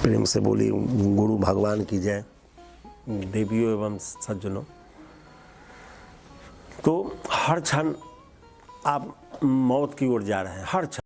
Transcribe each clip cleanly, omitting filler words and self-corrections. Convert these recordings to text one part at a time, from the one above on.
प्रेम से बोली गुरु भगवान की जय। देवियों एवं सज्जनों, तो हर क्षण आप मौत की ओर जा रहे हैं, हर क्षण।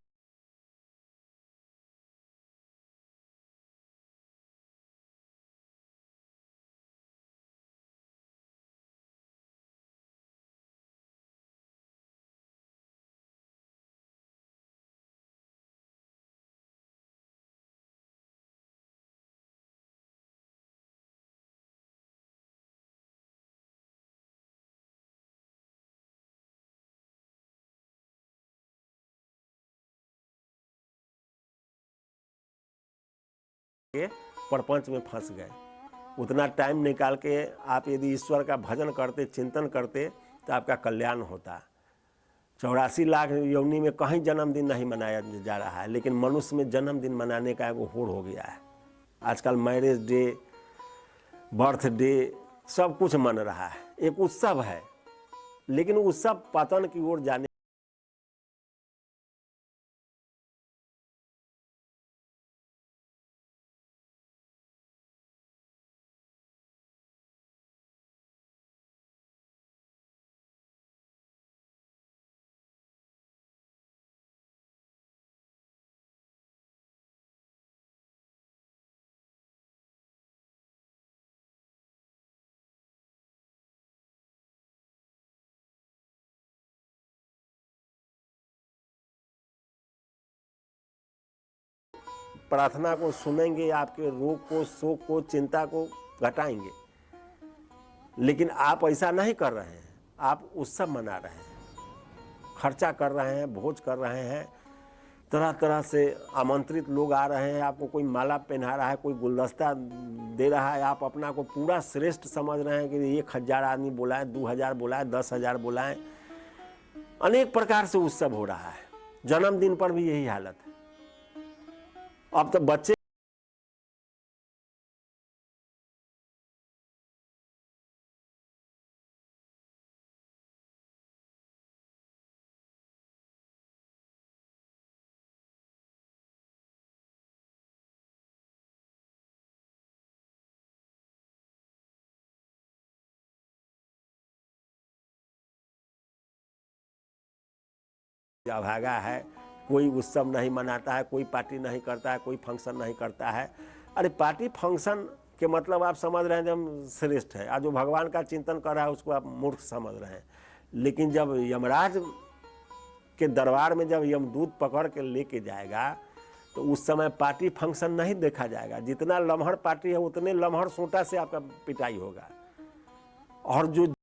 प्रपंच में फंस गए। उतना टाइम निकाल के आप यदि ईश्वर का भजन करते, चिंतन करते, तो आपका कल्याण होता। 84 लाख योनि में कहीं जन्मदिन नहीं मनाया जा रहा है, लेकिन मनुष्य में जन्मदिन मनाने का एक होड़ हो गया है। आजकल मैरिज डे, बर्थडे सब कुछ मन रहा है, एक उत्सव है, लेकिन उत्सव पतन की ओर जाने प्रार्थना को सुनेंगे, आपके रोग को, शोक को, चिंता को घटाएंगे। लेकिन आप ऐसा नहीं कर रहे हैं, आप उत्सव मना रहे हैं, खर्चा कर रहे हैं, भोज कर रहे हैं, तरह तरह से आमंत्रित लोग आ रहे हैं, आपको कोई माला पहना रहा है, कोई गुलदस्ता दे रहा है, आप अपना को पूरा श्रेष्ठ समझ रहे हैं कि 1000 आदमी बुलाए, 2000 बुलाए, 10,000 बुलाए। अनेक प्रकार से उत्सव हो रहा है। जन्मदिन पर भी यही हालत है। अब तो बच्चे अभागा है, कोई उत्सव नहीं मनाता है, कोई पार्टी नहीं करता है, कोई फंक्शन नहीं करता है। अरे पार्टी फंक्शन के मतलब आप समझ रहे हैं जब श्रेष्ठ है, आज जो भगवान का चिंतन कर रहा है उसको आप मूर्ख समझ रहे हैं। लेकिन जब यमराज के दरबार में जब यमदूत पकड़ के लेके जाएगा, तो उस समय पार्टी फंक्शन नहीं देखा जाएगा। जितना लम्हड़ पार्टी है उतने लम्हड़ सोटा से आपका पिटाई होगा। और जो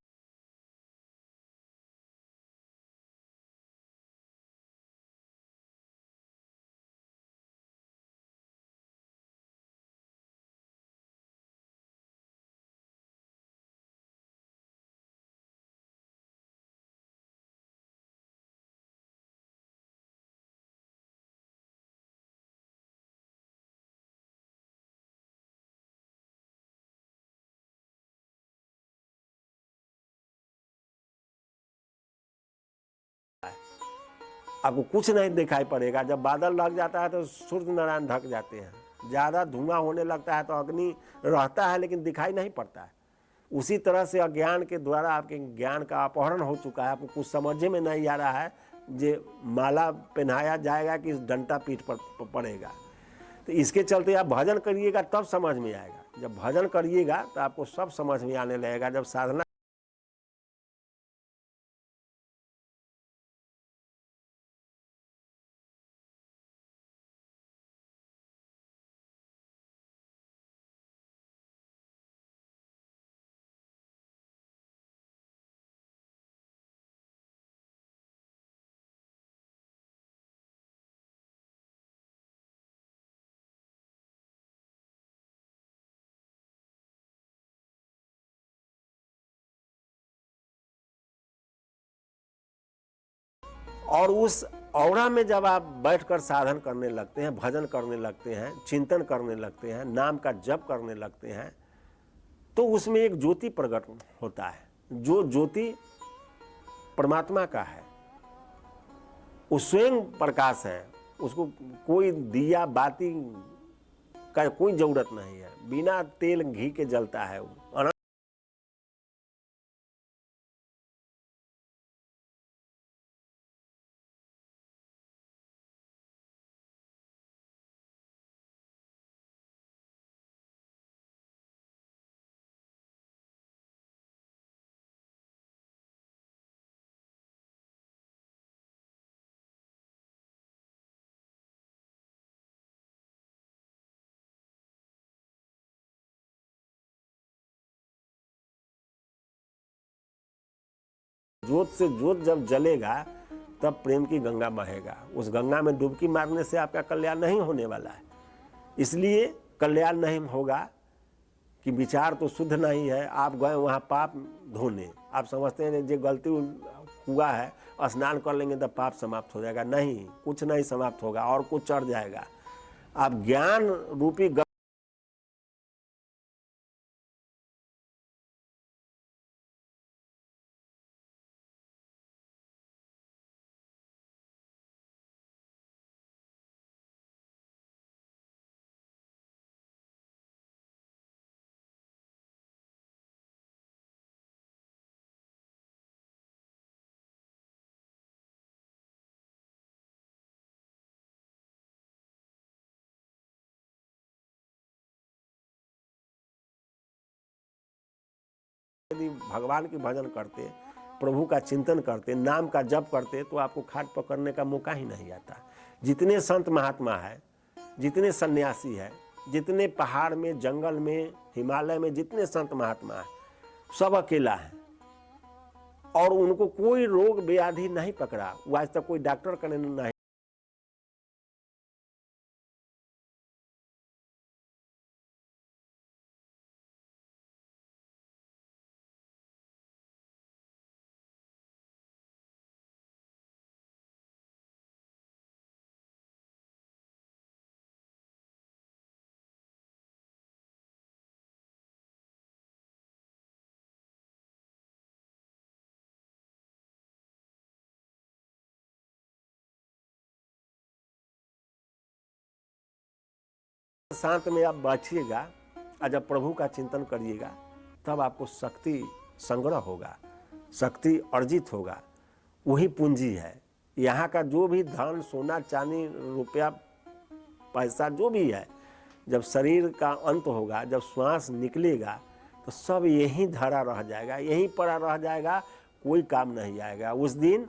आपको कुछ नहीं दिखाई पड़ेगा। जब बादल लग जाता है तो सूर्य नारायण ढक जाते हैं, ज़्यादा धुआं होने लगता है तो अग्नि रहता है लेकिन दिखाई नहीं पड़ता है। उसी तरह से अज्ञान के द्वारा आपके ज्ञान का अपहरण हो चुका है। आपको कुछ समझ में नहीं आ रहा है, जे माला पहनाया जाएगा कि डंटा पीठ पर पड़ेगा। तो इसके चलते आप भजन करिएगा तब समझ में आएगा। जब भजन करिएगा तो आपको सब समझ में आने लगेगा। जब साधना और उस औरा में जब आप बैठकर साधन करने लगते हैं, भजन करने लगते हैं, चिंतन करने लगते हैं, नाम का जप करने लगते हैं, तो उसमें एक ज्योति प्रकट होता है। जो ज्योति परमात्मा का है, वो स्वयं प्रकाश है। उसको कोई दिया बाती का कोई जरूरत नहीं है, बिना तेल घी के जलता है वो। जोत से जोत जब जलेगा तब प्रेम की गंगा बहेगा। उस गंगा में डुबकी मारने से आपका कल्याण नहीं होने वाला है। इसलिए कल्याण नहीं होगा कि विचार तो शुद्ध नहीं है, आप गए वहाँ पाप धोने, आप समझते हैं जो गलती हुआ है स्नान कर लेंगे तब पाप समाप्त हो जाएगा। नहीं, कुछ नहीं समाप्त होगा और कुछ चढ़ जाएगा। आप ज्ञान रूपी यदि भगवान के भजन करते, प्रभु का चिंतन करते, नाम का जप करते तो आपको खाट पकड़ने का मौका ही नहीं आता। जितने संत महात्मा है, जितने सन्यासी है, जितने पहाड़ में, जंगल में, हिमालय में जितने संत महात्मा है, सब अकेला है और उनको कोई रोग व्याधि नहीं पकड़ा। वो आज तक कोई डॉक्टर का नहीं। शांत में आप बैठिएगा और जब प्रभु का चिंतन करिएगा तब आपको शक्ति संग्रह होगा, शक्ति अर्जित होगा। वही पूंजी है। यहाँ का जो भी धन, सोना, चांदी, रुपया, पैसा जो भी है, जब शरीर का अंत होगा, जब श्वास निकलेगा तो सब यहीं धरा रह जाएगा, यहीं पड़ा रह जाएगा, कोई काम नहीं आएगा। उस दिन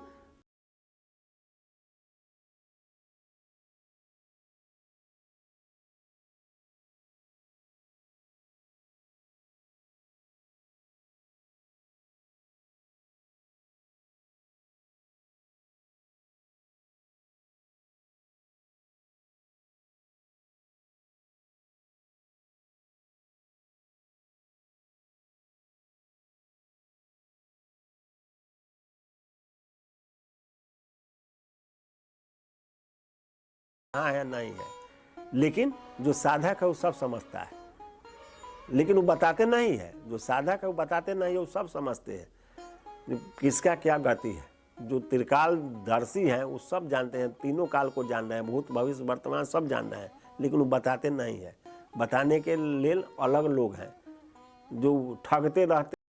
हाँ है नहीं है, लेकिन जो साधक है वो सब समझता है, लेकिन वो बताते नहीं है। जो साधक है वो बताते नहीं है, वो सब समझते हैं किसका क्या गति है। जो त्रिकाल दर्शी हैं वो सब जानते हैं, तीनों काल को जान रहे हैं, भूत भविष्य वर्तमान सब जान रहे हैं, लेकिन वो बताते नहीं है। बताने के लिए अलग लोग हैं जो ठगते रहते